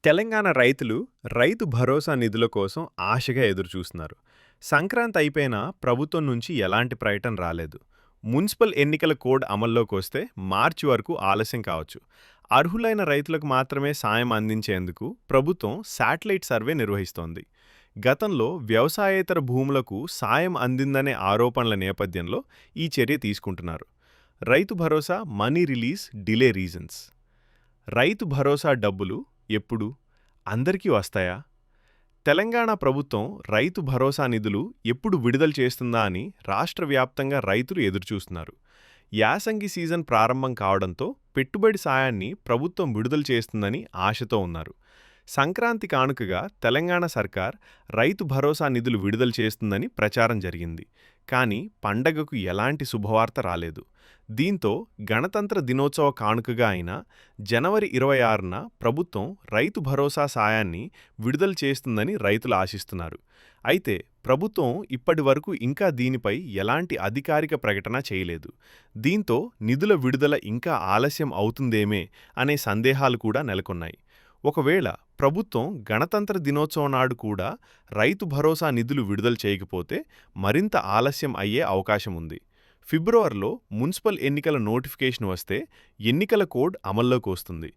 తెలంగాణ రైతులు రైతు భరోసా నిధుల కోసం ఆశగా ఎదురుచూస్తున్నారు. సంక్రాంతి అయిపోయినా ప్రభుత్వం నుంచి ఎలాంటి ప్రకటన రాలేదు. మున్సిపల్ ఎన్నికల కోడ్ అమల్లోకి వస్తే మార్చి వరకు ఆలస్యం కావచ్చు. అర్హులైన రైతులకు మాత్రమే సాయం అందించేందుకు ప్రభుత్వం శాటిలైట్ సర్వే నిర్వహిస్తోంది. గతంలో వ్యవసాయేతర భూములకు సాయం అందిందనే ఆరోపణల నేపథ్యంలో ఈ చర్య తీసుకుంటున్నారు. Rythu Bharosa money release delay reasons. Rythu Bharosa డబ్బులు ఎప్పుడు అందరికీ వస్తాయా? తెలంగాణ ప్రభుత్వం రైతు భరోసా నిధులు ఎప్పుడు విడుదల చేస్తుందా అని రాష్ట్ర వ్యాప్తంగా రైతులు ఎదురుచూస్తున్నారు. యాసంగి సీజన్ ప్రారంభం కావడంతో పెట్టుబడి సాయాన్ని ప్రభుత్వం విడుదల చేస్తుందని ఆశతో ఉన్నారు. సంక్రాంతి కానుకగా తెలంగాణ సర్కార్ రైతు భరోసా నిధులు విడుదల చేస్తుందని ప్రచారం జరిగింది. కానీ పండగకు ఎలాంటి శుభవార్త రాలేదు. దీంతో గణతంత్ర దినోత్సవ కానుకగా అయిన జనవరి 26న ప్రభుత్వం రైతు భరోసా సాయాన్ని విడుదల చేస్తుందని రైతులు ఆశిస్తున్నారు. అయితే ప్రభుత్వం ఇప్పటి వరకు ఇంకా దీనిపై ఎలాంటి అధికారిక ప్రకటన చేయలేదు. దీంతో నిధుల విడుదల ఇంకా ఆలస్యం అవుతుందేమే అనే సందేహాలు కూడా నెలకొన్నాయి. ఒకవేళ ప్రభుత్వం గణతంత్ర దినోత్సవం నాడు కూడా రైతు భరోసా నిధులు విడుదల చేయకపోతే మరింత ఆలస్యం అయ్యే అవకాశం ఉంది. ఫిబ్రవరిలో మున్సిపల్ ఎన్నికల నోటిఫికేషన్ వస్తే ఎన్నికల కోడ్ అమల్లోకి వస్తుంది.